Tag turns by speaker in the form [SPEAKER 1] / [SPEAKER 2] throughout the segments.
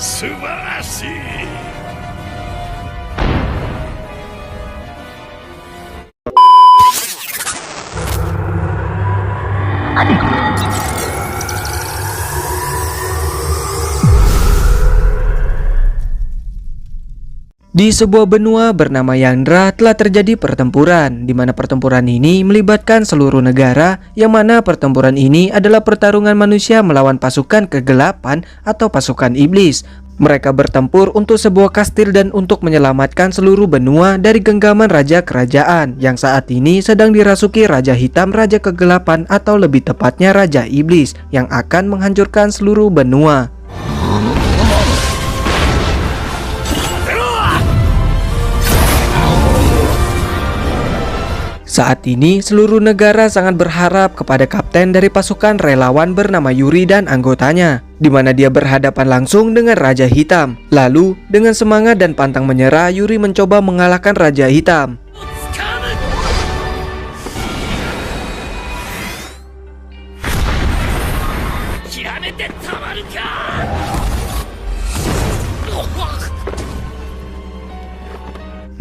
[SPEAKER 1] 素晴らしい。
[SPEAKER 2] Di sebuah benua bernama Yandra telah terjadi pertempuran, di mana pertempuran ini melibatkan seluruh negara, yang mana pertempuran ini adalah pertarungan manusia melawan pasukan kegelapan atau pasukan iblis. Mereka bertempur untuk sebuah kastil dan untuk menyelamatkan seluruh benua dari genggaman raja kerajaan yang saat ini sedang dirasuki Raja Hitam, Raja Kegelapan, atau lebih tepatnya Raja Iblis yang akan menghancurkan seluruh benua. Saat ini seluruh negara sangat berharap kepada kapten dari pasukan relawan bernama Yuri dan anggotanya, di mana dia berhadapan langsung dengan Raja Hitam. Lalu dengan semangat dan pantang menyerah, Yuri mencoba mengalahkan Raja Hitam.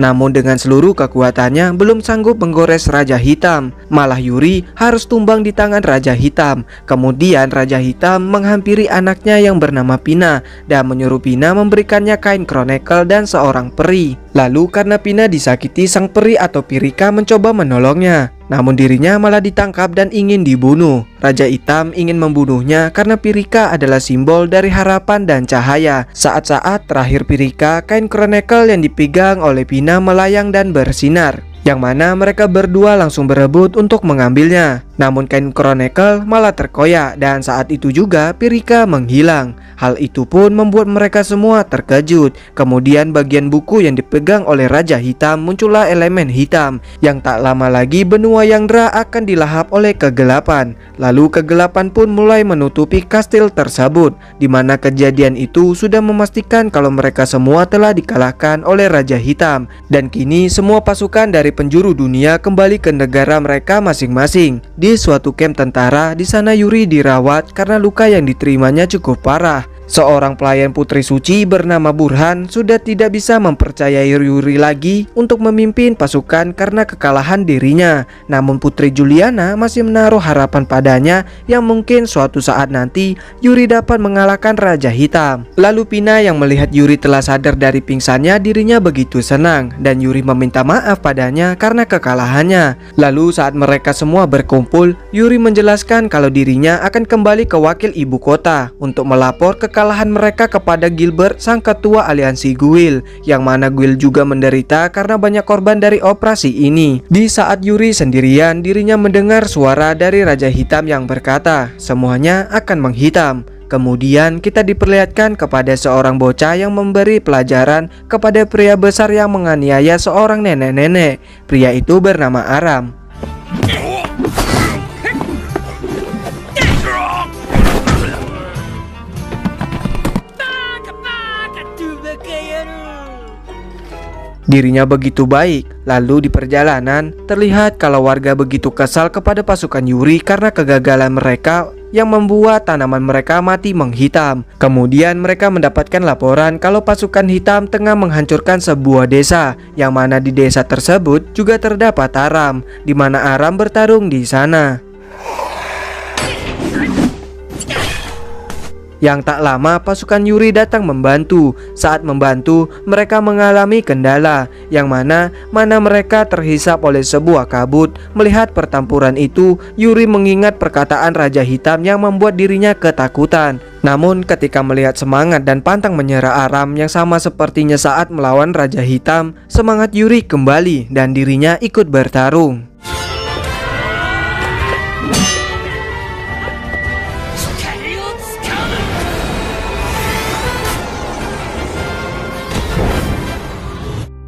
[SPEAKER 2] Namun dengan seluruh kekuatannya belum sanggup menggores Raja Hitam. Malah Yuri harus tumbang di tangan Raja Hitam. Kemudian Raja Hitam menghampiri anaknya yang bernama Pina dan menyuruh Pina memberikannya kain kronekel dan seorang peri. Lalu karena Pina disakiti, sang peri atau Pirika mencoba menolongnya. Namun dirinya malah ditangkap dan ingin dibunuh. Raja Hitam ingin membunuhnya karena Pirika adalah simbol dari harapan dan cahaya. Saat-saat terakhir Pirika, kain kronekel yang dipegang oleh Pina melayang dan bersinar, yang mana mereka berdua langsung berebut untuk mengambilnya. Namun kain kronekel malah terkoyak dan saat itu juga Pirika menghilang. Hal itu pun membuat mereka semua terkejut. Kemudian bagian buku yang dipegang oleh Raja Hitam muncullah elemen hitam, yang tak lama lagi benua Yandra akan dilahap oleh kegelapan. Lalu kegelapan pun mulai menutupi kastil tersebut, di mana kejadian itu sudah memastikan kalau mereka semua telah dikalahkan oleh Raja Hitam. Dan kini semua pasukan dari penjuru dunia kembali ke negara mereka masing-masing. Di suatu kamp tentara, di sana Yuri dirawat karena luka yang diterimanya cukup parah. Seorang pelayan putri suci bernama Burhan sudah tidak bisa mempercayai Yuri lagi untuk memimpin pasukan karena kekalahan dirinya. Namun putri Juliana masih menaruh harapan padanya yang mungkin suatu saat nanti Yuri dapat mengalahkan Raja Hitam. Lalu Pina yang melihat Yuri telah sadar dari pingsannya, dirinya begitu senang dan Yuri meminta maaf padanya karena kekalahannya. Lalu saat mereka semua berkumpul, Yuri menjelaskan kalau dirinya akan kembali ke wakil ibu kota untuk melapor kekalahan mereka kepada Gilbert, sang ketua aliansi Guild, yang mana Guild juga menderita karena banyak korban dari operasi ini. Di saat Yuri sendirian, dirinya mendengar suara dari Raja Hitam yang berkata, semuanya akan menghitam. Kemudian kita diperlihatkan kepada seorang bocah yang memberi pelajaran kepada pria besar yang menganiaya seorang nenek-nenek. Pria itu bernama Aram. Dirinya begitu baik. Lalu di perjalanan terlihat kalau warga begitu kesal kepada pasukan Yuri karena kegagalan mereka yang membuat tanaman mereka mati menghitam. Kemudian mereka mendapatkan laporan kalau pasukan hitam tengah menghancurkan sebuah desa, yang mana di desa tersebut juga terdapat Aram, di mana Aram bertarung di sana. Yang tak lama pasukan Yuri datang membantu. Saat membantu, mereka mengalami kendala, yang mana mereka terhisap oleh sebuah kabut. Melihat pertempuran itu, Yuri mengingat perkataan Raja Hitam yang membuat dirinya ketakutan. Namun ketika melihat semangat dan pantang menyerah Aram yang sama sepertinya saat melawan Raja Hitam, semangat Yuri kembali dan dirinya ikut bertarung.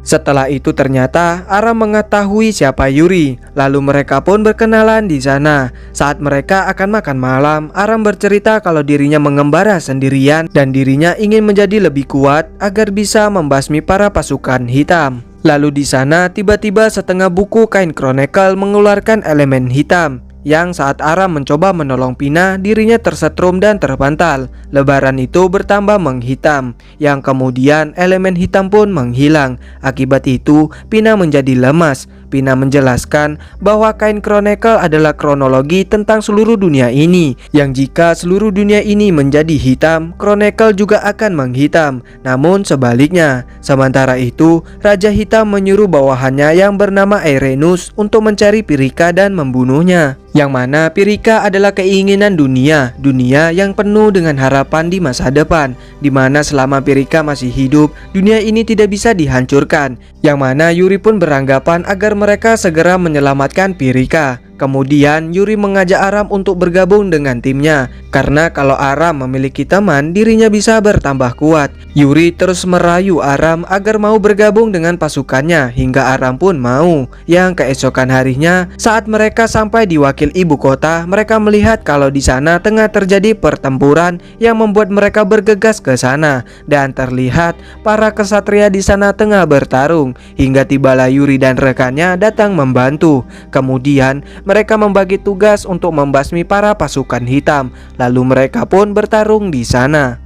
[SPEAKER 2] Setelah itu ternyata Aram mengetahui siapa Yuri. Lalu mereka pun berkenalan di sana. Saat mereka akan makan malam, Aram bercerita kalau dirinya mengembara sendirian dan dirinya ingin menjadi lebih kuat agar bisa membasmi para pasukan hitam. Lalu di sana tiba-tiba setengah buku kain kronekel mengeluarkan elemen hitam, yang saat Aram mencoba menolong Pina, dirinya tersetrum dan terbantal. Lebaran itu bertambah menghitam, yang kemudian elemen hitam pun menghilang. Akibat itu, Pina menjadi lemas. Pina menjelaskan bahwa kain Chronicle adalah kronologi tentang seluruh dunia ini, yang jika seluruh dunia ini menjadi hitam, Chronicle juga akan menghitam. Namun sebaliknya, sementara itu Raja Hitam menyuruh bawahannya yang bernama Eirenus untuk mencari Pirika dan membunuhnya. Yang mana Pirika adalah keinginan dunia yang penuh dengan harapan di masa depan, di mana selama Pirika masih hidup, dunia ini tidak bisa dihancurkan. Yang mana Yuri pun beranggapan agar mereka segera menyelamatkan Pirika. Kemudian Yuri mengajak Aram untuk bergabung dengan timnya, karena kalau Aram memiliki teman, dirinya bisa bertambah kuat. Yuri terus merayu Aram agar mau bergabung dengan pasukannya, hingga Aram pun mau. Yang keesokan harinya, saat mereka sampai di wakil ibu kota, mereka melihat kalau di sana tengah terjadi pertempuran yang membuat mereka bergegas ke sana, dan terlihat para kesatria di sana tengah bertarung, hingga tibalah Yuri dan rekannya datang membantu. Kemudian mereka membagi tugas untuk membasmi para pasukan hitam, lalu mereka pun bertarung di sana.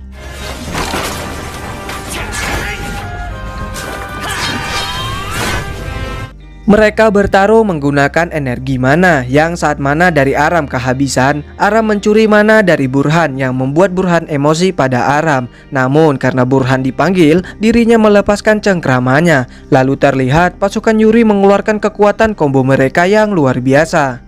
[SPEAKER 2] Mereka bertarung menggunakan energi mana, yang saat mana dari Aram kehabisan, Aram mencuri mana dari Burhan yang membuat Burhan emosi pada Aram. Namun karena Burhan dipanggil, dirinya melepaskan cengkramannya. Lalu terlihat pasukan Yuri mengeluarkan kekuatan combo mereka yang luar biasa.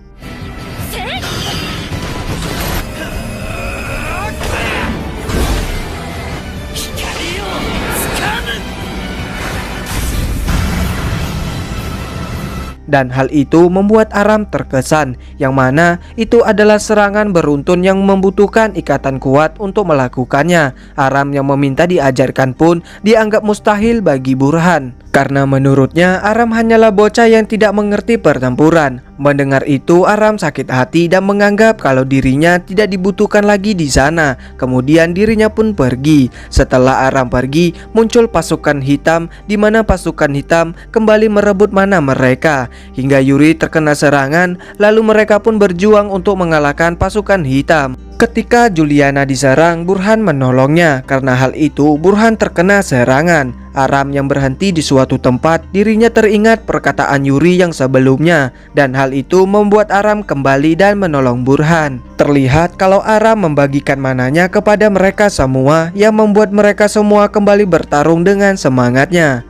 [SPEAKER 2] Dan hal itu membuat Aram terkesan, yang mana itu adalah serangan beruntun yang membutuhkan ikatan kuat untuk melakukannya. Aram yang meminta diajarkan pun dianggap mustahil bagi Burhan, karena menurutnya Aram hanyalah bocah yang tidak mengerti pertempuran. Mendengar itu Aram sakit hati dan menganggap kalau dirinya tidak dibutuhkan lagi di sana. Kemudian dirinya pun pergi. Setelah Aram pergi, muncul pasukan hitam, di mana pasukan hitam kembali merebut mana mereka, hingga Yuri terkena serangan. Lalu mereka pun berjuang untuk mengalahkan pasukan hitam. Ketika Juliana diserang, Burhan menolongnya. Karena hal itu, Burhan terkena serangan. Aram yang berhenti di suatu tempat, dirinya teringat perkataan Yuri yang sebelumnya, dan hal itu membuat Aram kembali dan menolong Burhan. Terlihat kalau Aram membagikan mananya kepada mereka semua, yang membuat mereka semua kembali bertarung dengan semangatnya.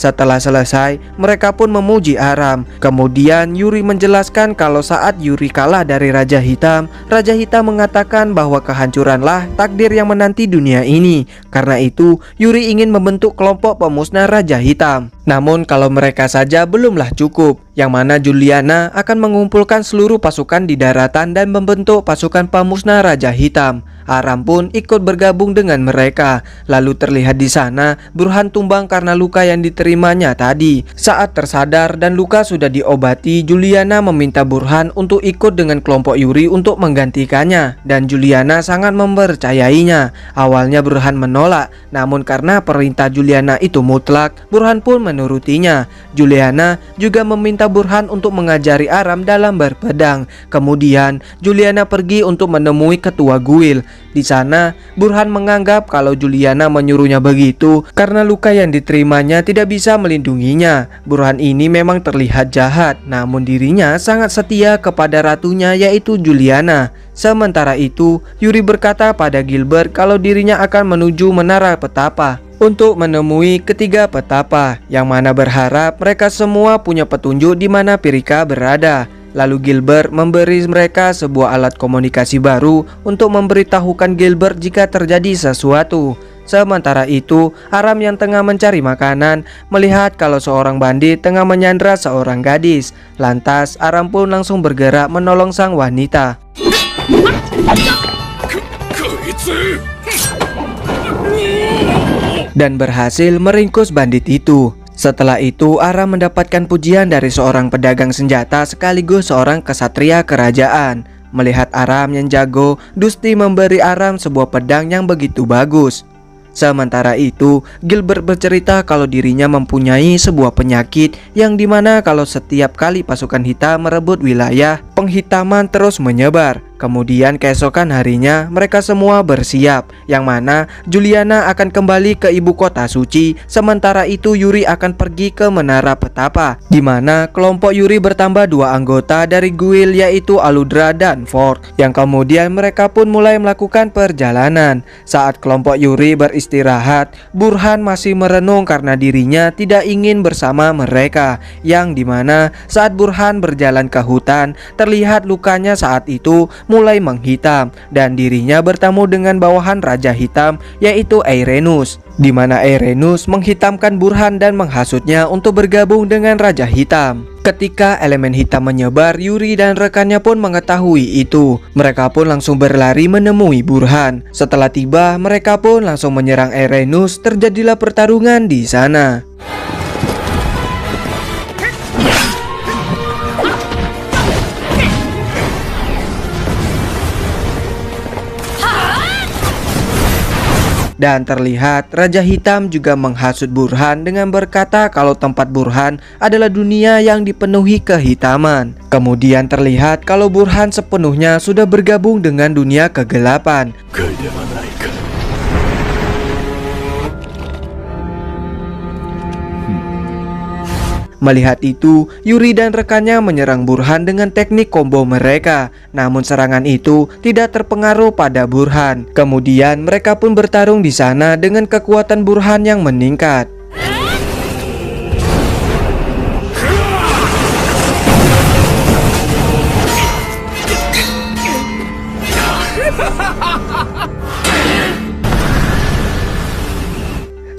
[SPEAKER 2] Setelah selesai, mereka pun memuji Aram. Kemudian Yuri menjelaskan kalau saat Yuri kalah dari Raja Hitam mengatakan bahwa kehancuranlah takdir yang menanti dunia ini. Karena itu, Yuri ingin membentuk kelompok pemusnah Raja Hitam. Namun kalau mereka saja belumlah cukup, yang mana Juliana akan mengumpulkan seluruh pasukan di daratan dan membentuk pasukan pemusnah Raja Hitam. Aram pun ikut bergabung dengan mereka. Lalu terlihat di sana Burhan tumbang karena luka yang diterimanya tadi. Saat tersadar dan luka sudah diobati, Juliana meminta Burhan untuk ikut dengan kelompok Yuri untuk menggantikannya, dan Juliana sangat mempercayainya. Awalnya Burhan menolak, namun karena perintah Juliana itu mutlak, Burhan pun menurutinya. Juliana juga meminta Burhan untuk mengajari Aram dalam berpedang. Kemudian Juliana pergi untuk menemui ketua Guild. Di sana Burhan menganggap kalau Juliana menyuruhnya begitu karena luka yang diterimanya tidak bisa melindunginya. Burhan ini memang terlihat jahat, namun dirinya sangat setia kepada ratunya, yaitu Juliana. Sementara itu Yuri berkata pada Gilbert kalau dirinya akan menuju menara petapa untuk menemui ketiga petapa, yang mana berharap mereka semua punya petunjuk di mana Pirika berada. Lalu Gilbert memberi mereka sebuah alat komunikasi baru untuk memberitahukan Gilbert jika terjadi sesuatu. Sementara itu, Aram yang tengah mencari makanan melihat kalau seorang bandit tengah menyandra seorang gadis. Lantas Aram pun langsung bergerak menolong sang wanita dan berhasil meringkus bandit itu. Setelah itu Aram mendapatkan pujian dari seorang pedagang senjata sekaligus seorang kesatria kerajaan. Melihat Aram yang jago, Dusty memberi Aram sebuah pedang yang begitu bagus. Sementara itu, Gilbert bercerita kalau dirinya mempunyai sebuah penyakit yang dimana kalau setiap kali pasukan hitam merebut wilayah, penghitaman terus menyebar. Kemudian keesokan harinya mereka semua bersiap, yang mana Juliana akan kembali ke ibu kota suci. Sementara itu Yuri akan pergi ke menara petapa, di mana kelompok Yuri bertambah 2 anggota dari guild, yaitu Aludra dan Ford, yang kemudian mereka pun mulai melakukan perjalanan. Saat kelompok Yuri beristirahat, Burhan masih merenung karena dirinya tidak ingin bersama mereka, yang dimana saat Burhan berjalan ke hutan, terlihat lukanya saat itu mulai menghitam dan dirinya bertemu dengan bawahan Raja Hitam, yaitu Eirenus, di mana Eirenus menghitamkan Burhan dan menghasutnya untuk bergabung dengan Raja Hitam. Ketika elemen hitam menyebar, Yuri dan rekannya pun mengetahui itu. Mereka pun langsung berlari menemui Burhan. Setelah tiba, mereka pun langsung menyerang Eirenus. Terjadilah pertarungan di sana. Dan terlihat Raja Hitam juga menghasut Burhan dengan berkata kalau tempat Burhan adalah dunia yang dipenuhi kehitaman. Kemudian terlihat kalau Burhan sepenuhnya sudah bergabung dengan dunia kegelapan. Melihat itu, Yuri dan rekannya menyerang Burhan dengan teknik combo mereka. Namun serangan itu tidak terpengaruh pada Burhan. Kemudian mereka pun bertarung di sana dengan kekuatan Burhan yang meningkat.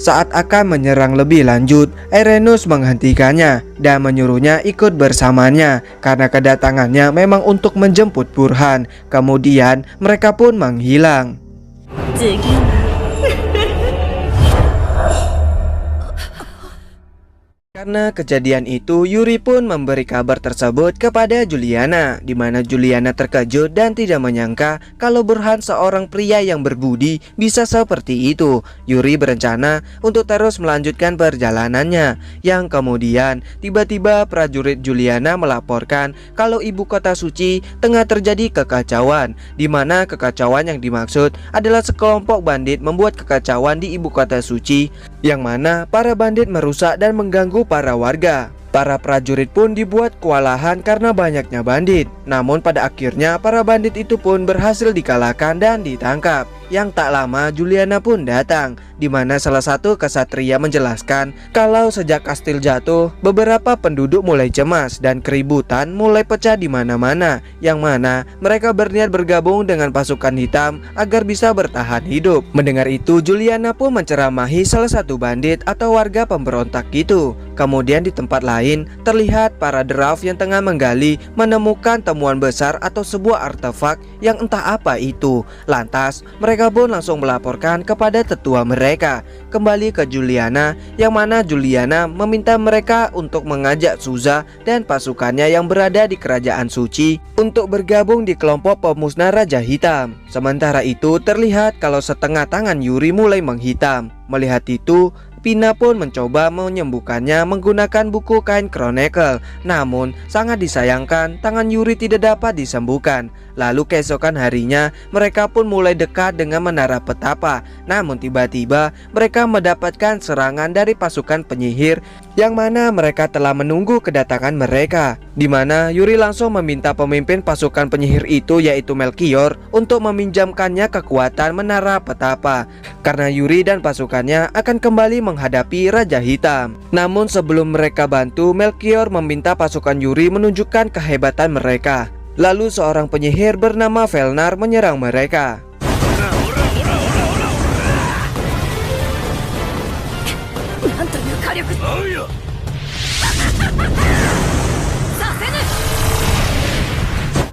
[SPEAKER 2] Saat akan menyerang lebih lanjut, Eirenus menghentikannya dan menyuruhnya ikut bersamanya karena kedatangannya memang untuk menjemput Burhan. Kemudian mereka pun menghilang. Karena kejadian itu, Yuri pun memberi kabar tersebut kepada Juliana, di mana Juliana terkejut dan tidak menyangka kalau Burhan seorang pria yang berbudi bisa seperti itu. Yuri berencana untuk terus melanjutkan perjalanannya, yang kemudian tiba-tiba prajurit Juliana melaporkan kalau ibu kota suci tengah terjadi kekacauan, di mana kekacauan yang dimaksud adalah sekelompok bandit membuat kekacauan di ibu kota suci, yang mana para bandit merusak dan mengganggu para warga. Para prajurit pun dibuat kewalahan karena banyaknya bandit. Namun pada akhirnya para bandit itu pun berhasil dikalahkan dan ditangkap. Yang tak lama Juliana pun datang, di mana salah satu kesatria menjelaskan kalau sejak kastil jatuh, beberapa penduduk mulai cemas dan keributan mulai pecah di mana-mana, yang mana mereka berniat bergabung dengan pasukan hitam agar bisa bertahan hidup. Mendengar itu, Juliana pun menceramahi salah satu bandit atau warga pemberontak itu. Kemudian di tempat lain terlihat para dwarf yang tengah menggali menemukan temuan besar atau sebuah artefak yang entah apa itu. Lantas mereka pun langsung melaporkan kepada tetua mereka. Kembali ke Juliana, yang mana Juliana meminta mereka untuk mengajak Suza dan pasukannya yang berada di kerajaan suci untuk bergabung di kelompok pemusnah Raja Hitam. Sementara itu terlihat kalau setengah tangan Yuri mulai menghitam. Melihat itu, Pina pun mencoba menyembuhkannya menggunakan buku kain Chronicle. Namun sangat disayangkan tangan Yuri tidak dapat disembuhkan. Lalu keesokan harinya mereka pun mulai dekat dengan menara petapa. Namun tiba-tiba mereka mendapatkan serangan dari pasukan penyihir, yang mana mereka telah menunggu kedatangan mereka. Di mana Yuri langsung meminta pemimpin pasukan penyihir itu, yaitu Melchior, untuk meminjamkannya kekuatan menara petapa, karena Yuri dan pasukannya akan kembali menghadapi Raja Hitam. Namun sebelum mereka bantu, Melchior meminta pasukan Yuri menunjukkan kehebatan mereka. Lalu seorang penyihir bernama Velnar menyerang mereka.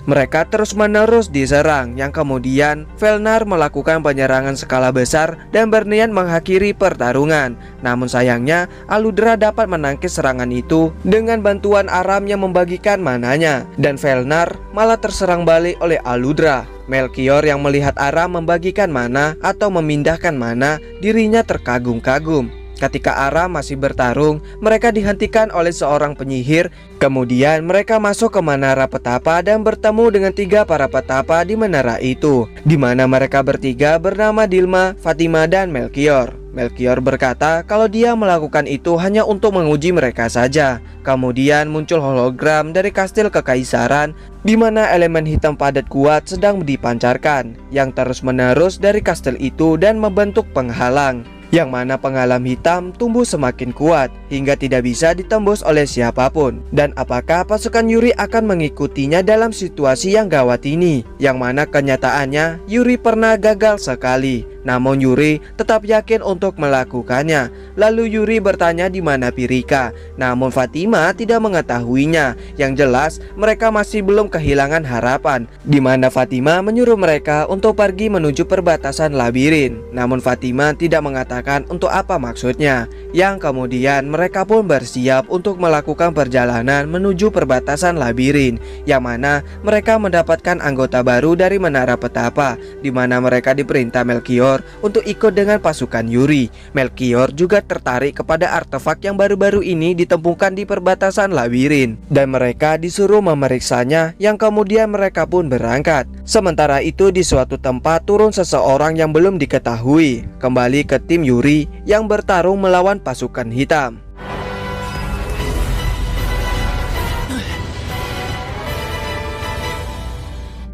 [SPEAKER 2] Mereka terus-menerus diserang, yang kemudian Felnar melakukan penyerangan skala besar dan berniat mengakhiri pertarungan. Namun sayangnya Aludra dapat menangkis serangan itu dengan bantuan Aram yang membagikan mananya, dan Felnar malah terserang balik oleh Aludra. Melchior yang melihat Aram membagikan mana atau memindahkan mana, dirinya terkagum-kagum. Ketika Aram masih bertarung, mereka dihentikan oleh seorang penyihir. Kemudian mereka masuk ke menara petapa dan bertemu dengan 3 para petapa di menara itu, di mana mereka bertiga bernama Dilma, Fatima, dan Melchior. Melchior berkata kalau dia melakukan itu hanya untuk menguji mereka saja. Kemudian muncul hologram dari kastil kekaisaran, di mana elemen hitam padat kuat sedang dipancarkan, yang terus-menerus dari kastil itu dan membentuk penghalang, yang mana penghalang hitam tumbuh semakin kuat hingga tidak bisa ditembus oleh siapapun. Dan apakah pasukan Yuri akan mengikutinya dalam situasi yang gawat ini? Yang mana kenyataannya Yuri pernah gagal sekali, namun Yuri tetap yakin untuk melakukannya. Lalu Yuri bertanya di mana Pirika, namun Fatima tidak mengetahuinya. Yang jelas mereka masih belum kehilangan harapan, di mana Fatima menyuruh mereka untuk pergi menuju perbatasan labirin. Namun Fatima tidak mengatakan untuk apa maksudnya, yang kemudian mereka pun bersiap untuk melakukan perjalanan menuju perbatasan labirin, yang mana mereka mendapatkan anggota baru dari menara petapa, di mana mereka diperintah Melchior untuk ikut dengan pasukan Yuri. Melchior juga tertarik kepada artefak yang baru-baru ini ditemukan di perbatasan labirin, dan mereka disuruh memeriksanya, yang kemudian mereka pun berangkat. Sementara itu di suatu tempat turun seseorang yang belum diketahui kembali ke tim Yuri yang bertarung melawan pasukan hitam.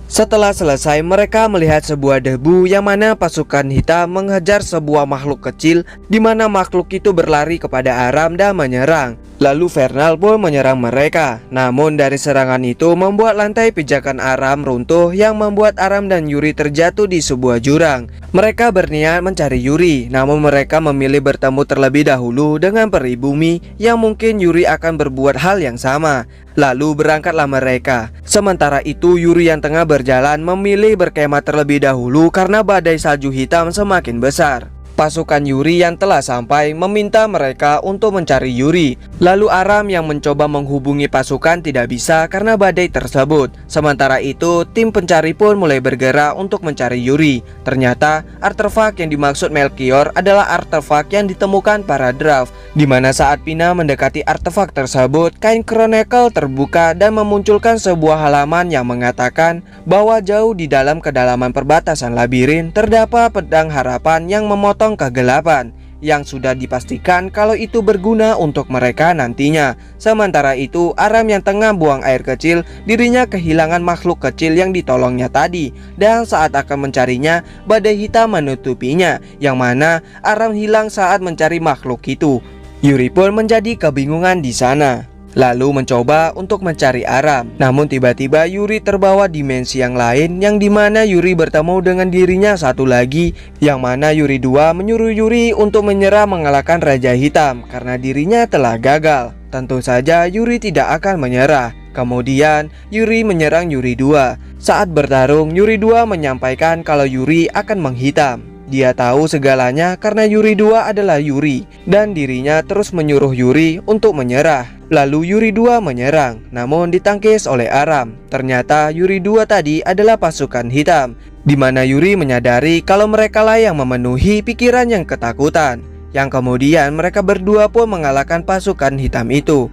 [SPEAKER 2] Setelah selesai, mereka melihat sebuah debu yang mana pasukan hitam menghajar sebuah makhluk kecil, di mana makhluk itu berlari kepada Aram dan menyerang. Lalu Vernal pun menyerang mereka. Namun dari serangan itu membuat lantai pijakan Aram runtuh, yang membuat Aram dan Yuri terjatuh di sebuah jurang. Mereka berniat mencari Yuri, namun mereka memilih bertemu terlebih dahulu dengan peri bumi, yang mungkin Yuri akan berbuat hal yang sama. Lalu berangkatlah mereka. Sementara itu Yuri yang tengah berjalan memilih berkemah terlebih dahulu karena badai salju hitam semakin besar. Pasukan Yuri yang telah sampai meminta mereka untuk mencari Yuri. Lalu Aram yang mencoba menghubungi pasukan tidak bisa karena badai tersebut. Sementara itu tim pencari pun mulai bergerak untuk mencari Yuri. Ternyata artefak yang dimaksud Melchior adalah artefak yang ditemukan para Draft, di mana saat Pina mendekati artefak tersebut, kain Chronicle terbuka dan memunculkan sebuah halaman yang mengatakan bahwa jauh di dalam kedalaman perbatasan labirin terdapat pedang harapan yang memotong kegelapan, yang sudah dipastikan kalau itu berguna untuk mereka nantinya. Sementara itu Aram yang tengah buang air kecil, dirinya kehilangan makhluk kecil yang ditolongnya tadi, dan saat akan mencarinya badai hitam menutupinya, yang mana Aram hilang saat mencari makhluk itu. Yuri pun menjadi kebingungan di sana, lalu mencoba untuk mencari Aram. Namun tiba-tiba Yuri terbawa dimensi yang lain, yang dimana Yuri bertemu dengan dirinya satu lagi, yang mana Yuri 2 menyuruh Yuri untuk menyerah mengalahkan Raja Hitam karena dirinya telah gagal. Tentu saja Yuri tidak akan menyerah. Kemudian Yuri menyerang Yuri 2. Saat bertarung, Yuri 2 menyampaikan kalau Yuri akan menghitam. Dia tahu segalanya karena Yuri 2 adalah Yuri, dan dirinya terus menyuruh Yuri untuk menyerah. Lalu Yuri 2 menyerang, namun ditangkis oleh Aram. Ternyata Yuri 2 tadi adalah pasukan hitam, di mana Yuri menyadari kalau mereka lah yang memenuhi pikiran yang ketakutan, yang kemudian mereka berdua pun mengalahkan pasukan hitam itu.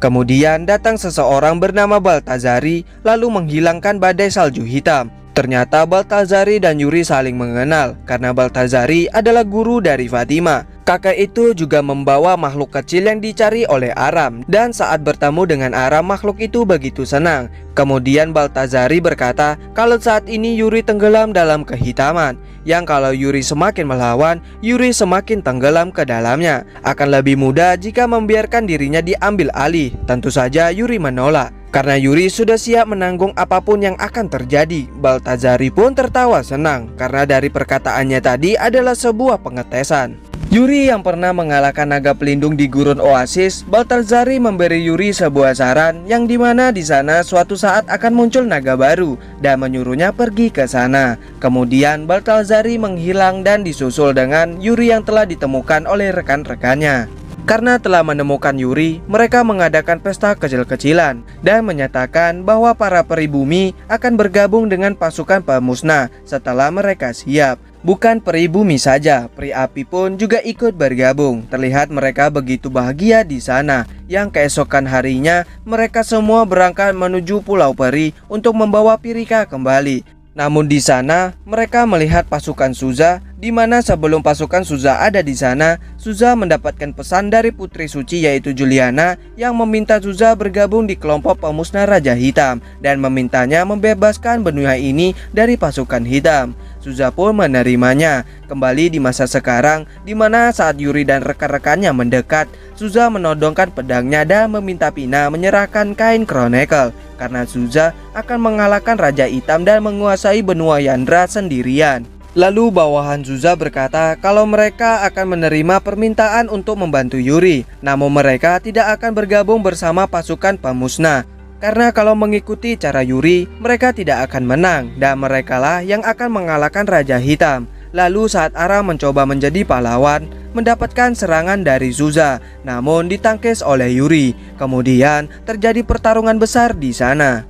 [SPEAKER 2] Kemudian datang seseorang bernama Baltazari, lalu menghilangkan badai salju hitam. Ternyata Baltazari dan Yuri saling mengenal karena Baltazari adalah guru dari Fatima. Kakek itu juga membawa makhluk kecil yang dicari oleh Aram, dan saat bertemu dengan Aram, makhluk itu begitu senang. Kemudian Baltazari berkata kalau saat ini Yuri tenggelam dalam kehitaman, yang kalau Yuri semakin melawan, Yuri semakin tenggelam ke dalamnya. Akan lebih mudah jika membiarkan dirinya diambil alih. Tentu saja Yuri menolak, karena Yuri sudah siap menanggung apapun yang akan terjadi. Baltazari pun tertawa senang karena dari perkataannya tadi adalah sebuah pengetesan. Yuri yang pernah mengalahkan naga pelindung di gurun oasis, Baltazari memberi Yuri sebuah saran yang dimana di sana suatu saat akan muncul naga baru dan menyuruhnya pergi ke sana. Kemudian Baltazari menghilang dan disusul dengan Yuri yang telah ditemukan oleh rekan-rekannya. Karena telah menemukan Yuri, mereka mengadakan pesta kecil-kecilan dan menyatakan bahwa para peri bumi akan bergabung dengan pasukan pemusnah setelah mereka siap. Bukan peri bumi saja, peri api pun juga ikut bergabung. Terlihat mereka begitu bahagia di sana. Yang keesokan harinya, mereka semua berangkat menuju Pulau Peri untuk membawa Pirika kembali. Namun di sana, mereka melihat pasukan Suza, di mana sebelum pasukan Suza ada di sana, Suza mendapatkan pesan dari Putri Suci yaitu Juliana yang meminta Suza bergabung di kelompok pemusnah Raja Hitam dan memintanya membebaskan benua ini dari pasukan hitam. Suza pun menerimanya. Kembali di masa sekarang, di mana saat Yuri dan rekan-rekannya mendekat, Suza menodongkan pedangnya dan meminta Pina menyerahkan kain Chronicle karena Suza akan mengalahkan Raja Hitam dan menguasai benua Yandra sendirian. Lalu bawahan Suza berkata kalau mereka akan menerima permintaan untuk membantu Yuri, namun mereka tidak akan bergabung bersama pasukan pemusnah. Karena kalau mengikuti cara Yuri, mereka tidak akan menang dan merekalah yang akan mengalahkan Raja Hitam. Lalu saat Ara mencoba menjadi pahlawan, mendapatkan serangan dari Suza, namun ditangkis oleh Yuri. Kemudian terjadi pertarungan besar di sana.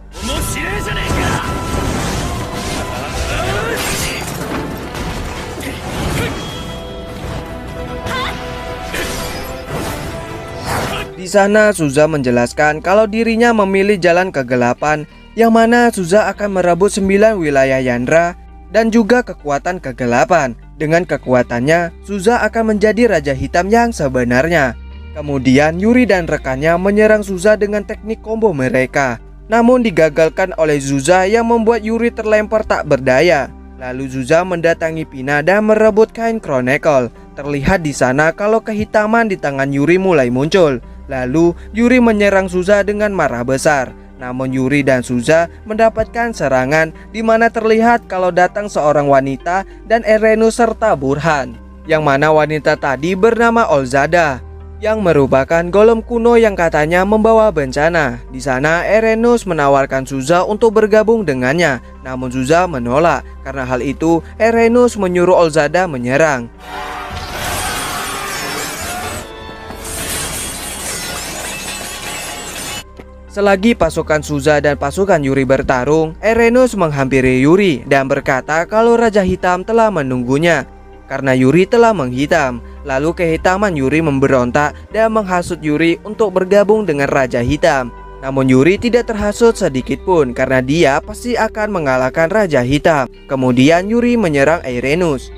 [SPEAKER 2] Di sana Suza menjelaskan kalau dirinya memilih jalan kegelapan, yang mana Suza akan merebut 9 wilayah Yandra dan juga kekuatan kegelapan. Dengan kekuatannya, Suza akan menjadi Raja Hitam yang sebenarnya. Kemudian Yuri dan rekannya menyerang Suza dengan teknik combo mereka, namun digagalkan oleh Suza yang membuat Yuri terlempar tak berdaya. Lalu Suza mendatangi Pina dan merebut kain Chronicle. Terlihat di sana kalau kehitaman di tangan Yuri mulai muncul. Lalu Yuri menyerang Suza dengan marah besar. Namun Yuri dan Suza mendapatkan serangan di mana terlihat kalau datang seorang wanita dan Erenus serta Burhan. Yang mana wanita tadi bernama Olzada, yang merupakan golem kuno yang katanya membawa bencana. Di sana Erenus menawarkan Suza untuk bergabung dengannya, namun Suza menolak. Karena hal itu, Erenus menyuruh Olzada menyerang. Selagi pasukan Suza dan pasukan Yuri bertarung, Erenus menghampiri Yuri dan berkata kalau Raja Hitam telah menunggunya karena Yuri telah menghitam. Lalu kehitaman Yuri memberontak dan menghasut Yuri untuk bergabung dengan Raja Hitam. Namun Yuri tidak terhasut sedikit pun karena dia pasti akan mengalahkan Raja Hitam. Kemudian Yuri menyerang Erenus.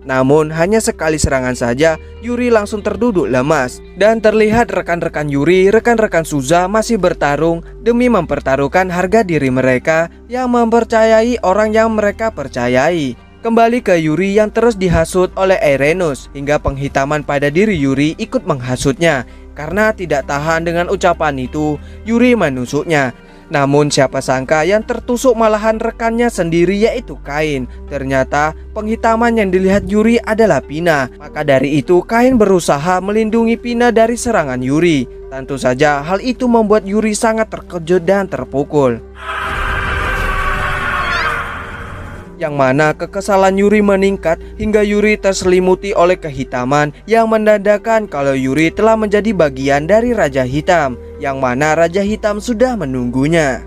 [SPEAKER 2] Namun hanya sekali serangan saja Yuri langsung terduduk lemas. Dan terlihat rekan-rekan Yuri, rekan-rekan Suza masih bertarung demi mempertaruhkan harga diri mereka yang mempercayai orang yang mereka percayai. Kembali ke Yuri yang terus dihasut oleh Erenus, hingga penghitaman pada diri Yuri ikut menghasutnya. Karena tidak tahan dengan ucapan itu, Yuri menusuknya. Namun siapa sangka yang tertusuk malahan rekannya sendiri yaitu Kain. Ternyata penghitaman yang dilihat Yuri adalah Pina. Maka dari itu Kain berusaha melindungi Pina dari serangan Yuri. Tentu saja hal itu membuat Yuri sangat terkejut dan terpukul. Yang mana kekesalan Yuri meningkat hingga Yuri terselimuti oleh kehitaman yang menandakan kalau Yuri telah menjadi bagian dari Raja Hitam, yang mana Raja Hitam sudah menunggunya.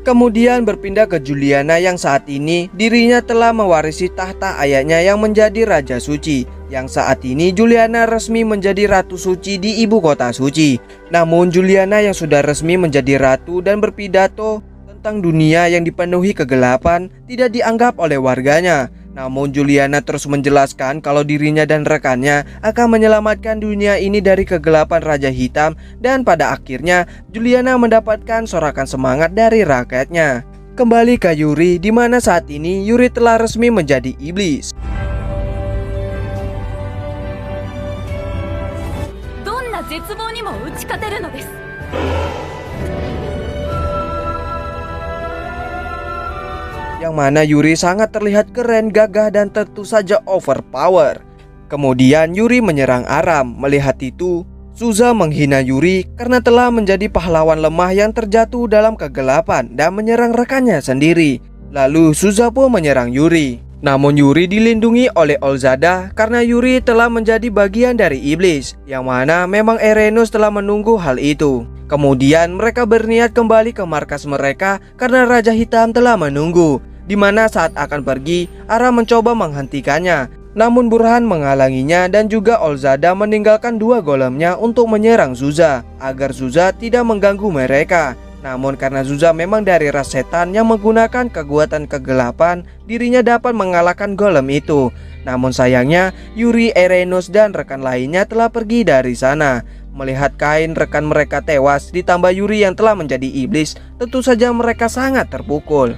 [SPEAKER 2] Kemudian berpindah ke Juliana yang saat ini dirinya telah mewarisi tahta ayahnya yang menjadi Raja Suci. Yang saat ini Juliana resmi menjadi Ratu Suci di ibu kota suci. Namun Juliana yang sudah resmi menjadi ratu dan berpidato tentang dunia yang dipenuhi kegelapan tidak dianggap oleh warganya. Namun Juliana terus menjelaskan kalau dirinya dan rekannya akan menyelamatkan dunia ini dari kegelapan Raja Hitam. Dan pada akhirnya Juliana mendapatkan sorakan semangat dari rakyatnya. Kembali ke Yuri, di mana saat ini Yuri telah resmi menjadi iblis. yang mana Yuri sangat terlihat keren, gagah, dan tentu saja overpower. Kemudian Yuri menyerang Aram. Melihat itu, Suza menghina Yuri karena telah menjadi pahlawan lemah yang terjatuh dalam kegelapan dan menyerang rekannya sendiri. Lalu Suza pun menyerang Yuri. Namun Yuri dilindungi oleh Olzada karena Yuri telah menjadi bagian dari iblis, yang mana memang Erenus telah menunggu hal itu. Kemudian mereka berniat kembali ke markas mereka karena Raja Hitam telah menunggu, di mana saat akan pergi, Aram mencoba menghentikannya. Namun Burhan menghalanginya dan juga Olzada meninggalkan dua golemnya untuk menyerang Suza agar Suza tidak mengganggu mereka. Namun karena Suza memang dari ras setan yang menggunakan kekuatan kegelapan, dirinya dapat mengalahkan golem itu. Namun sayangnya Yuri, Erenus, dan rekan lainnya telah pergi dari sana. Melihat Kain rekan mereka tewas ditambah Yuri yang telah menjadi iblis, tentu saja mereka sangat terpukul.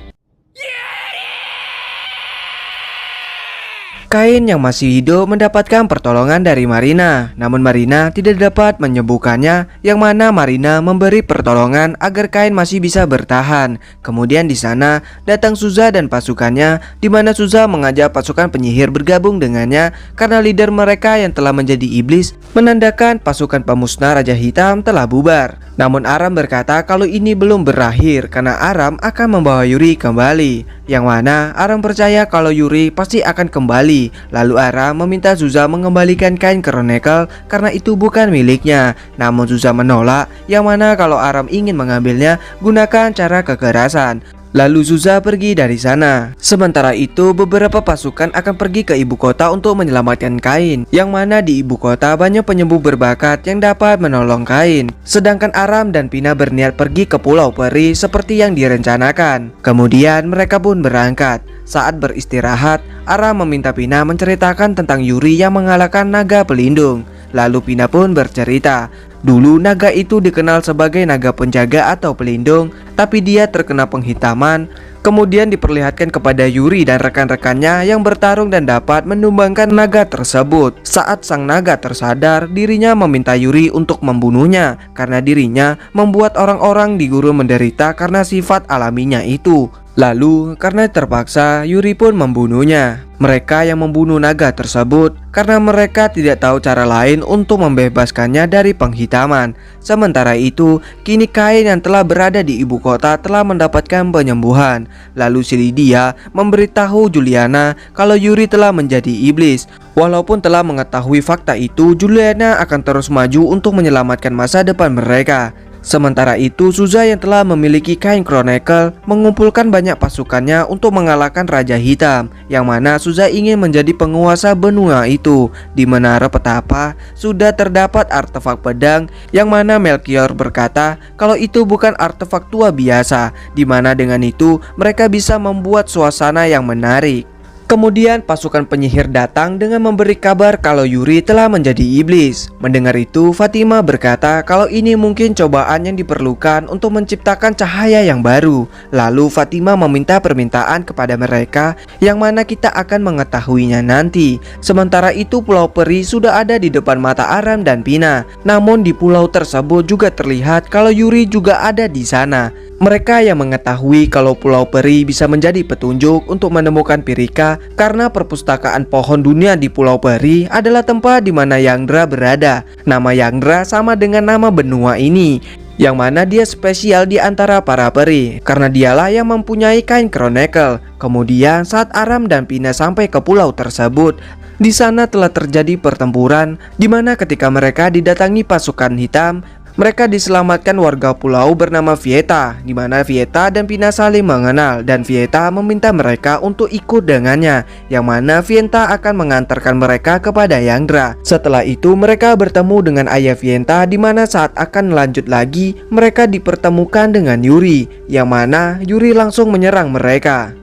[SPEAKER 2] Kain yang masih hidup mendapatkan pertolongan dari Marina, namun Marina tidak dapat menyembuhkannya, yang mana Marina memberi pertolongan agar Kain masih bisa bertahan. Kemudian di sana datang Suza dan pasukannya, di mana Suza mengajak pasukan penyihir bergabung dengannya karena leader mereka yang telah menjadi iblis menandakan pasukan pemusnah Raja Hitam telah bubar. Namun Aram berkata kalau ini belum berakhir karena Aram akan membawa Yuri kembali, yang mana Aram percaya kalau Yuri pasti akan kembali. Lalu Aram meminta Suza mengembalikan kain Chronicle karena itu bukan miliknya. Namun Suza menolak, yang mana kalau Aram ingin mengambilnya, gunakan cara kekerasan. Lalu Suza pergi dari sana. Sementara itu beberapa pasukan akan pergi ke ibu kota untuk menyelamatkan Kain, yang mana di ibu kota banyak penyembuh berbakat yang dapat menolong Kain. Sedangkan Aram dan Pina berniat pergi ke Pulau Peri seperti yang direncanakan. Kemudian mereka pun berangkat. Saat beristirahat, Aram meminta Pina menceritakan tentang Yuri yang mengalahkan naga pelindung. Lalu Pina pun bercerita, dulu naga itu dikenal sebagai naga penjaga atau pelindung, tapi dia terkena penghitaman. Kemudian diperlihatkan kepada Yuri dan rekan-rekannya yang bertarung dan dapat menumbangkan naga tersebut. Saat sang naga tersadar, dirinya meminta Yuri untuk membunuhnya karena dirinya membuat orang-orang di gurun menderita karena sifat alaminya itu. Lalu karena terpaksa, Yuri pun membunuhnya. Mereka yang membunuh naga tersebut karena mereka tidak tahu cara lain untuk membebaskannya dari penghitaman. Sementara itu, kini Kain yang telah berada di ibu kota telah mendapatkan penyembuhan. Lalu si Lydia memberitahu Juliana kalau Yuri telah menjadi iblis. Walaupun telah mengetahui fakta itu, Juliana akan terus maju untuk menyelamatkan masa depan mereka. Sementara itu, Suza yang telah memiliki kain Chronicle mengumpulkan banyak pasukannya untuk mengalahkan Raja Hitam, yang mana Suza ingin menjadi penguasa benua itu. Di menara petapa sudah terdapat artefak pedang, yang mana Melchior berkata kalau itu bukan artefak tua biasa, di mana dengan itu mereka bisa membuat suasana yang menarik. Kemudian pasukan penyihir datang dengan memberi kabar kalau Yuri telah menjadi iblis. Mendengar itu, Fatima berkata kalau ini mungkin cobaan yang diperlukan untuk menciptakan cahaya yang baru. Lalu Fatima meminta permintaan kepada mereka, yang mana kita akan mengetahuinya nanti. Sementara itu Pulau Peri sudah ada di depan mata Aram dan Pina. Namun di pulau tersebut juga terlihat kalau Yuri juga ada di sana. Mereka yang mengetahui kalau Pulau Peri bisa menjadi petunjuk untuk menemukan Pirika karena perpustakaan pohon dunia di Pulau Peri adalah tempat di mana Yangdra berada. Nama Yangdra sama dengan nama benua ini, yang mana dia spesial di antara para peri karena dialah yang mempunyai kain Chronicle. Kemudian saat Aram dan Pina sampai ke pulau tersebut, di sana telah terjadi pertempuran, di mana ketika mereka didatangi pasukan hitam, mereka diselamatkan warga pulau bernama Vieta, di mana Vieta dan Pina saling mengenal dan Vieta meminta mereka untuk ikut dengannya, yang mana Vieta akan mengantarkan mereka kepada Yangdra. Setelah itu mereka bertemu dengan ayah Vieta, di mana saat akan lanjut lagi mereka dipertemukan dengan Yuri, yang mana Yuri langsung menyerang mereka.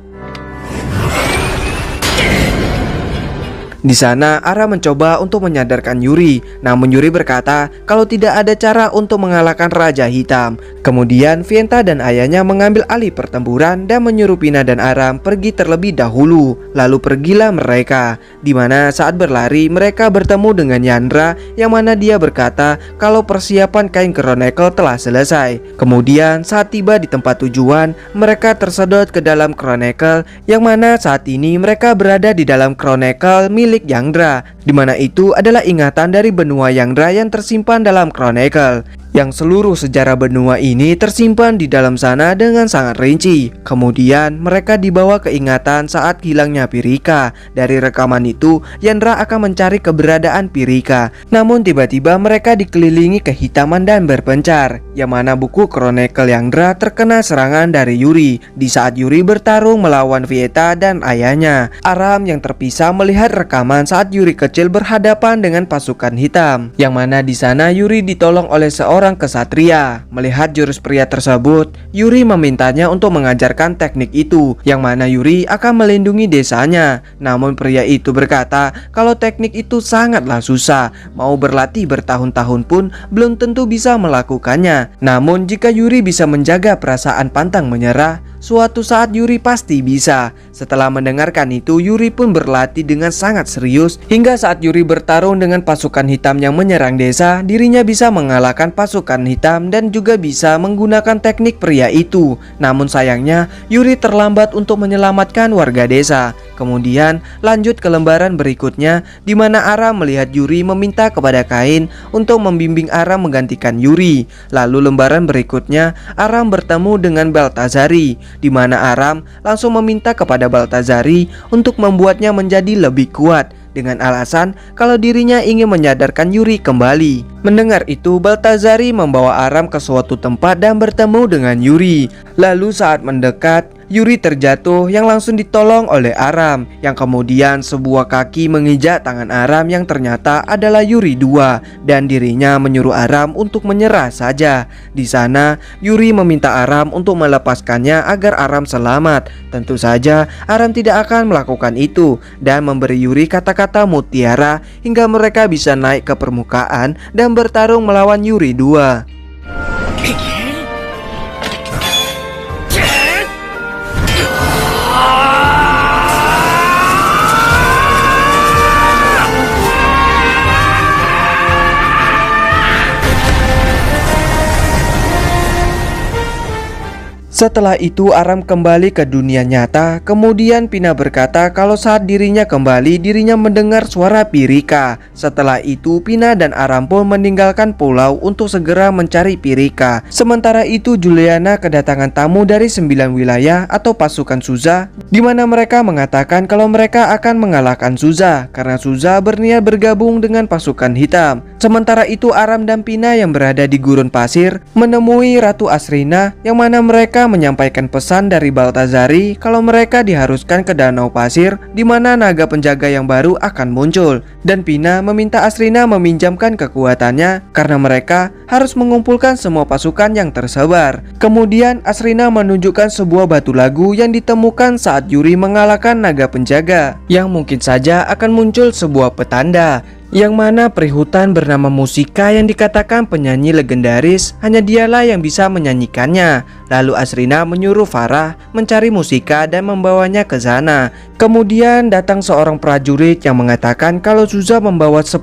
[SPEAKER 2] Di sana Aram mencoba untuk menyadarkan Yuri, namun Yuri berkata kalau tidak ada cara untuk mengalahkan Raja Hitam. Kemudian Vienta dan ayahnya mengambil alih pertempuran dan menyuruh Pina dan Aram pergi terlebih dahulu. Lalu pergilah mereka, di mana saat berlari mereka bertemu dengan Yandra, yang mana dia berkata kalau persiapan kain Chronicle telah selesai. Kemudian saat tiba di tempat tujuan, mereka tersedot ke dalam Chronicle, yang mana saat ini mereka berada di dalam Chronicle milik Yandra, di mana itu adalah ingatan dari benua Yandra yang tersimpan dalam Chronicle, yang seluruh sejarah benua ini tersimpan di dalam sana dengan sangat rinci. Kemudian mereka dibawa ke ingatan saat hilangnya Pirika. Dari rekaman itu, Yandra akan mencari keberadaan Pirika. Namun tiba-tiba mereka dikelilingi kehitaman dan berpencar, yang mana buku Chronicle Yandra terkena serangan dari Yuri. Di saat Yuri bertarung melawan Vieta dan ayahnya, Aram yang terpisah melihat rekaman saat Yuri kecil berhadapan dengan pasukan hitam, yang mana di sana Yuri ditolong oleh seorang kesatria. Melihat jurus pria tersebut, Yuri memintanya untuk mengajarkan teknik itu, yang mana Yuri akan melindungi desanya. Namun pria itu berkata kalau teknik itu sangatlah susah, mau berlatih bertahun-tahun pun belum tentu bisa melakukannya. Namun jika Yuri bisa menjaga perasaan pantang menyerah, suatu saat Yuri pasti bisa. Setelah mendengarkan itu, Yuri pun berlatih dengan sangat serius, hingga saat Yuri bertarung dengan pasukan hitam yang menyerang desa, dirinya bisa mengalahkan pasukan hitam dan juga bisa menggunakan teknik pria itu. Namun sayangnya Yuri terlambat untuk menyelamatkan warga desa. Kemudian lanjut ke lembaran berikutnya, di mana Aram melihat Yuri meminta kepada Kain untuk membimbing Aram menggantikan Yuri. Lalu lembaran berikutnya Aram bertemu dengan Baltazari, di mana Aram langsung meminta kepada Baltazari untuk membuatnya menjadi lebih kuat, dengan alasan kalau dirinya ingin menyadarkan Yuri kembali. Mendengar itu, Baltazari membawa Aram ke suatu tempat dan bertemu dengan Yuri. Lalu saat mendekat, Yuri terjatuh yang langsung ditolong oleh Aram, yang kemudian sebuah kaki menginjak tangan Aram yang ternyata adalah Yuri II, dan dirinya menyuruh Aram untuk menyerah saja. Di sana Yuri meminta Aram untuk melepaskannya agar Aram selamat. Tentu saja Aram tidak akan melakukan itu dan memberi Yuri kata-kata mutiara hingga mereka bisa naik ke permukaan dan bertarung melawan Yuri II. Setelah itu Aram kembali ke dunia nyata. Kemudian Pina berkata kalau saat dirinya kembali, dirinya mendengar suara Pirika. Setelah itu Pina dan Aram pun meninggalkan pulau untuk segera mencari Pirika. Sementara itu Juliana kedatangan tamu dari 9 wilayah atau pasukan Suza, di mana mereka mengatakan kalau mereka akan mengalahkan Suza karena Suza berniat bergabung dengan pasukan hitam. Sementara itu Aram dan Pina yang berada di gurun pasir menemui Ratu Asrina, yang mana mereka menyampaikan pesan dari Baltazari kalau mereka diharuskan ke danau pasir, di mana naga penjaga yang baru akan muncul. Dan Pina meminta Asrina meminjamkan kekuatannya karena mereka harus mengumpulkan semua pasukan yang tersebar. Kemudian Asrina menunjukkan sebuah batu lagu yang ditemukan saat Yuri mengalahkan naga penjaga, yang mungkin saja akan muncul sebuah petanda, yang mana perihutan bernama Musika yang dikatakan penyanyi legendaris, hanya dialah yang bisa menyanyikannya. Lalu Asrina menyuruh Farah mencari Musika dan membawanya ke sana. Kemudian datang seorang prajurit yang mengatakan kalau Suza membawa 10.000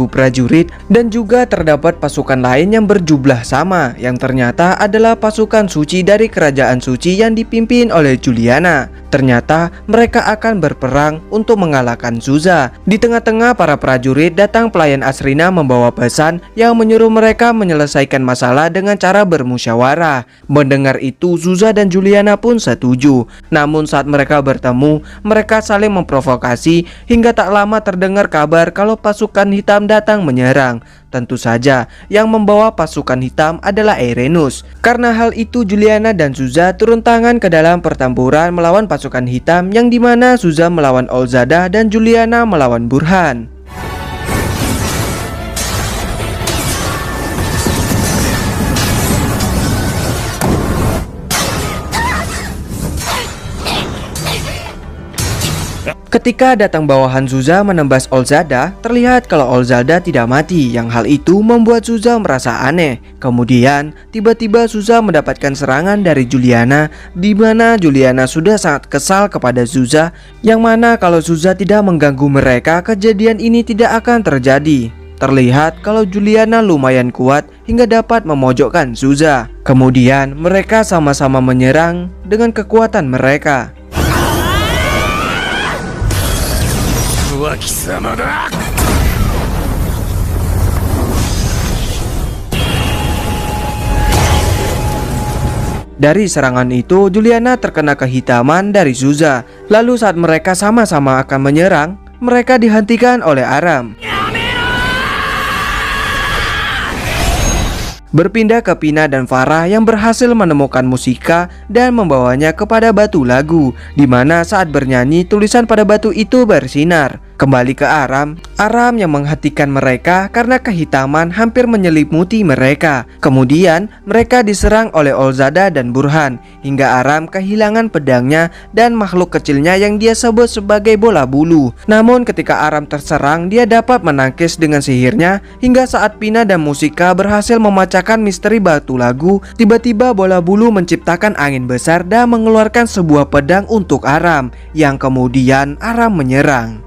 [SPEAKER 2] prajurit dan juga terdapat pasukan lain yang berjumlah sama, yang ternyata adalah pasukan suci dari kerajaan suci yang dipimpin oleh Juliana. Ternyata mereka akan berperang untuk mengalahkan Suza. Di tengah-tengah para prajurit datang pelayan Asrina membawa pesan yang menyuruh mereka menyelesaikan masalah dengan cara bermusyawarah. Mendengar itu Suza dan Juliana pun setuju. Namun saat mereka bertemu, mereka saling memprovokasi hingga tak lama terdengar kabar kalau pasukan hitam datang menyerang. Tentu saja yang membawa pasukan hitam adalah Erenus. Karena hal itu Juliana dan Suza turun tangan ke dalam pertempuran melawan pasukan hitam, yang dimana Suza melawan Olzada dan Juliana melawan Burhan. Ketika datang bawahan Zuza menembas Olzada, terlihat kalau Olzada tidak mati, yang hal itu membuat Zuza merasa aneh. Kemudian, tiba-tiba Zuza mendapatkan serangan dari Juliana, di mana Juliana sudah sangat kesal kepada Zuza, yang mana kalau Zuza tidak mengganggu mereka, kejadian ini tidak akan terjadi. Terlihat kalau Juliana lumayan kuat hingga dapat memojokkan Zuza. Kemudian, mereka sama-sama menyerang dengan kekuatan mereka. Dari serangan itu, Juliana terkena kehitaman dari Zuza. Lalu saat mereka sama-sama akan menyerang, mereka dihentikan oleh Aram. Berpindah ke Pina dan Farah yang berhasil menemukan musika dan membawanya kepada batu lagu, di mana saat bernyanyi tulisan pada batu itu bersinar. Kembali ke Aram yang menghentikan mereka karena kehitaman hampir menyelimuti mereka. Kemudian mereka diserang oleh Olzada dan Burhan, hingga Aram kehilangan pedangnya dan makhluk kecilnya yang dia sebut sebagai bola bulu. Namun ketika Aram terserang, dia dapat menangkis dengan sihirnya, hingga saat Pina dan Musika berhasil memecahkan misteri batu lagu, tiba-tiba bola bulu menciptakan angin besar dan mengeluarkan sebuah pedang untuk Aram, yang kemudian Aram menyerang.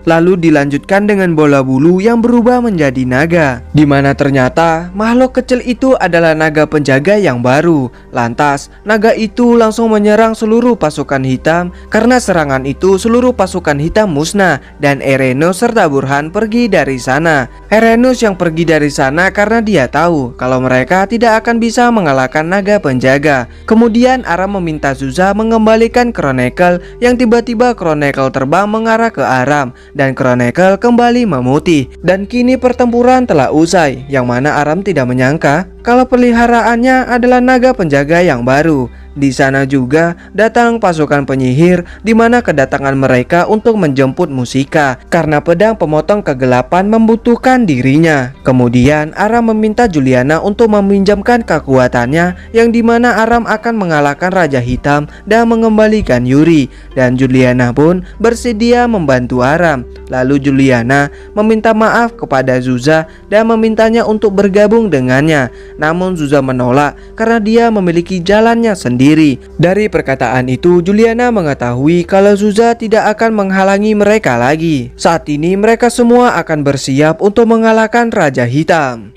[SPEAKER 2] Lalu dilanjutkan dengan bola bulu yang berubah menjadi naga, di mana ternyata makhluk kecil itu adalah naga penjaga yang baru. Lantas naga itu langsung menyerang seluruh pasukan hitam. Karena serangan itu seluruh pasukan hitam musnah dan Erenus serta Burhan pergi dari sana. Erenus yang pergi dari sana karena dia tahu kalau mereka tidak akan bisa mengalahkan naga penjaga. Kemudian Aram meminta Zuza mengembalikan Chronicle, yang tiba-tiba Chronicle terbang mengarah ke Aram dan Chronicle kembali memutih. Dan kini pertempuran telah usai, yang mana Aram tidak menyangka kalau peliharaannya adalah naga penjaga yang baru. Di sana juga datang pasukan penyihir, di mana kedatangan mereka untuk menjemput Musika karena pedang pemotong kegelapan membutuhkan dirinya. Kemudian Aram meminta Juliana untuk meminjamkan kekuatannya, yang dimana Aram akan mengalahkan Raja Hitam dan mengembalikan Yuri. Dan Juliana pun bersedia membantu Aram. Lalu Juliana meminta maaf kepada Zuza dan memintanya untuk bergabung dengannya. Namun Zuza menolak karena dia memiliki jalannya sendiri. Dari perkataan itu, Juliana mengetahui kalau Zuza tidak akan menghalangi mereka lagi. Saat ini mereka semua akan bersiap untuk mengalahkan Raja Hitam.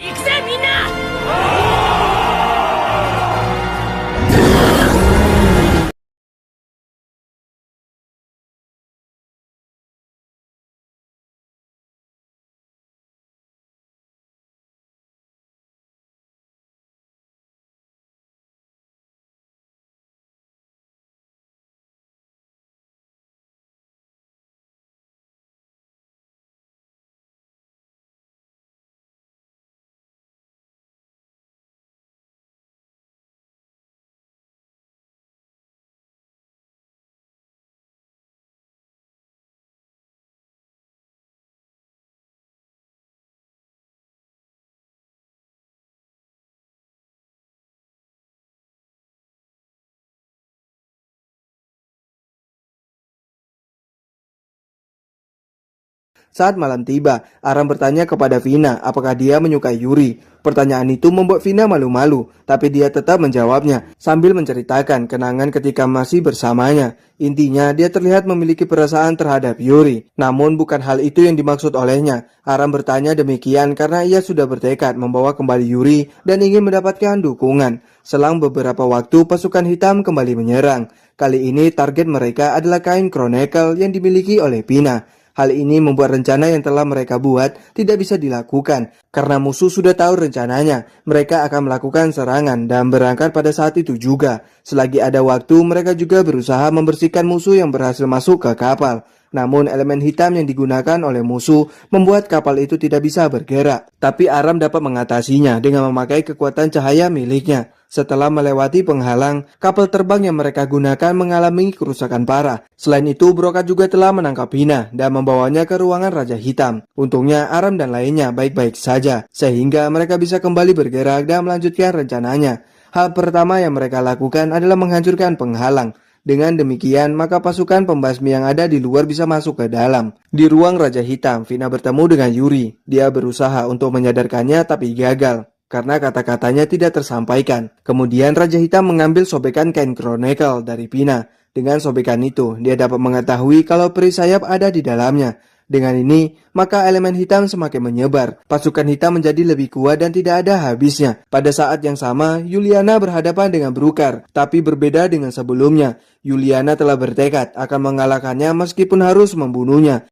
[SPEAKER 2] Saat malam tiba, Aram bertanya kepada Vina apakah dia menyukai Yuri. Pertanyaan itu membuat Vina malu-malu, tapi dia tetap menjawabnya sambil menceritakan kenangan ketika masih bersamanya. Intinya, dia terlihat memiliki perasaan terhadap Yuri. Namun bukan hal itu yang dimaksud olehnya. Aram bertanya demikian karena ia sudah bertekad membawa kembali Yuri dan ingin mendapatkan dukungan. Selang beberapa waktu, pasukan hitam kembali menyerang. Kali ini target mereka adalah kain Chronicle yang dimiliki oleh Pina. Hal ini membuat rencana yang telah mereka buat tidak bisa dilakukan. Karena musuh sudah tahu rencananya, mereka akan melakukan serangan dan berangkat pada saat itu juga. Selagi ada waktu, mereka juga berusaha membersihkan musuh yang berhasil masuk ke kapal. Namun elemen hitam yang digunakan oleh musuh membuat kapal itu tidak bisa bergerak. Tapi Aram dapat mengatasinya dengan memakai kekuatan cahaya miliknya. Setelah melewati penghalang, kapal terbang yang mereka gunakan mengalami kerusakan parah. Selain itu, Brokat juga telah menangkap Hina dan membawanya ke ruangan Raja Hitam. Untungnya Aram dan lainnya baik-baik saja, sehingga mereka bisa kembali bergerak dan melanjutkan rencananya. Hal pertama yang mereka lakukan adalah menghancurkan penghalang. Dengan demikian, maka pasukan pembasmi yang ada di luar bisa masuk ke dalam. Di ruang Raja Hitam, Vina bertemu dengan Yuri. Dia berusaha untuk menyadarkannya tapi gagal, karena kata-katanya tidak tersampaikan. Kemudian Raja Hitam mengambil sobekan kain Chronicle dari Vina. Dengan sobekan itu, dia dapat mengetahui kalau peri sayap ada di dalamnya. Dengan ini, maka elemen hitam semakin menyebar. Pasukan hitam menjadi lebih kuat dan tidak ada habisnya. Pada saat yang sama, Yuliana berhadapan dengan Brukar, tapi berbeda dengan sebelumnya. Yuliana telah bertekad akan mengalahkannya meskipun harus membunuhnya.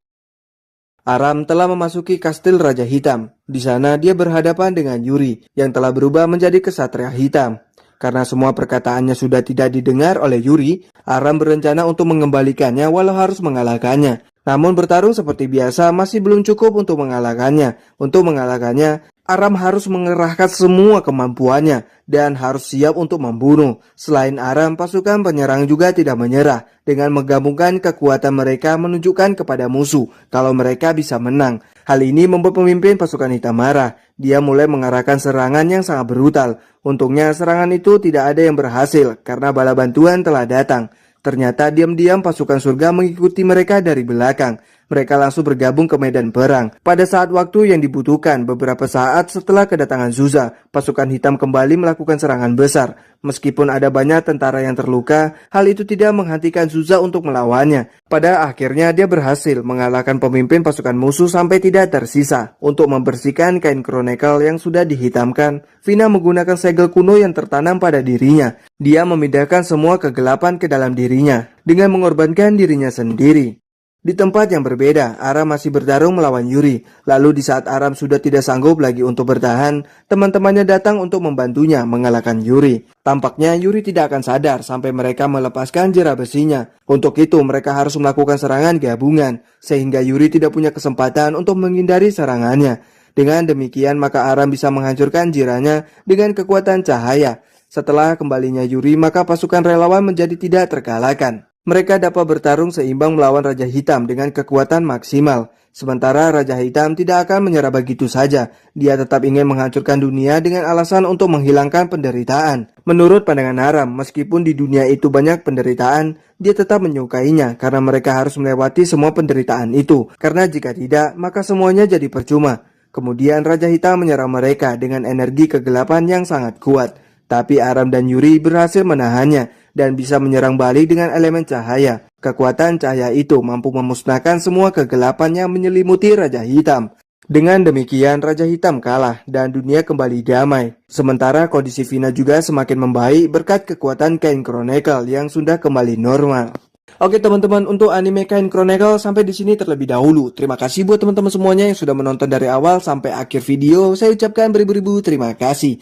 [SPEAKER 2] Aram telah memasuki kastil Raja Hitam. Di sana dia berhadapan dengan Yuri yang telah berubah menjadi kesatria hitam. Karena semua perkataannya sudah tidak didengar oleh Yuri, Aram berencana untuk mengembalikannya walau harus mengalahkannya. Namun bertarung seperti biasa masih belum cukup untuk mengalahkannya. Untuk mengalahkannya, Aram harus mengerahkan semua kemampuannya dan harus siap untuk membunuh. Selain Aram, pasukan penyerang juga tidak menyerah. Dengan menggabungkan kekuatan mereka menunjukkan kepada musuh kalau mereka bisa menang. Hal ini membuat pemimpin pasukan hitam marah. Dia mulai mengarahkan serangan yang sangat brutal. Untungnya serangan itu tidak ada yang berhasil karena bala bantuan telah datang. Ternyata diam-diam pasukan surga mengikuti mereka dari belakang. Mereka langsung bergabung ke medan perang. Pada saat waktu yang dibutuhkan, beberapa saat setelah kedatangan Zuza, pasukan hitam kembali melakukan serangan besar. Meskipun ada banyak tentara yang terluka, hal itu tidak menghentikan Zuza untuk melawannya. Pada akhirnya dia berhasil mengalahkan pemimpin pasukan musuh sampai tidak tersisa. Untuk membersihkan kain Chronicle yang sudah dihitamkan, Vina menggunakan segel kuno yang tertanam pada dirinya. Dia memindahkan semua kegelapan ke dalam dirinya dengan mengorbankan dirinya sendiri. Di tempat yang berbeda, Aram masih bertarung melawan Yuri. Lalu di saat Aram sudah tidak sanggup lagi untuk bertahan, teman-temannya datang untuk membantunya mengalahkan Yuri. Tampaknya Yuri tidak akan sadar sampai mereka melepaskan jerat besinya. Untuk itu mereka harus melakukan serangan gabungan, sehingga Yuri tidak punya kesempatan untuk menghindari serangannya. Dengan demikian maka Aram bisa menghancurkan jiranya dengan kekuatan cahaya. Setelah kembalinya Yuri, maka pasukan relawan menjadi tidak terkalahkan. Mereka dapat bertarung seimbang melawan Raja Hitam dengan kekuatan maksimal. Sementara Raja Hitam tidak akan menyerah begitu saja. Dia tetap ingin menghancurkan dunia dengan alasan untuk menghilangkan penderitaan. Menurut pandangan Aram, meskipun di dunia itu banyak penderitaan, dia tetap menyukainya karena mereka harus melewati semua penderitaan itu. Karena jika tidak, maka semuanya jadi percuma. Kemudian Raja Hitam menyerang mereka dengan energi kegelapan yang sangat kuat. Tapi Aram dan Yuri berhasil menahannya dan bisa menyerang balik dengan elemen cahaya. Kekuatan cahaya itu mampu memusnahkan semua kegelapan yang menyelimuti Raja Hitam. Dengan demikian Raja Hitam kalah dan dunia kembali damai. Sementara kondisi Vina juga semakin membaik berkat kekuatan kain Chronicle yang sudah kembali normal. Oke teman-teman, untuk anime Kain Chronicle sampai di sini terlebih dahulu. Terima kasih buat teman-teman semuanya yang sudah menonton dari awal sampai akhir video. Saya ucapkan beribu-ribu terima kasih.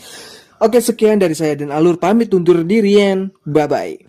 [SPEAKER 2] Oke, sekian dari saya dan Alur, pamit undur diri. Bye-bye.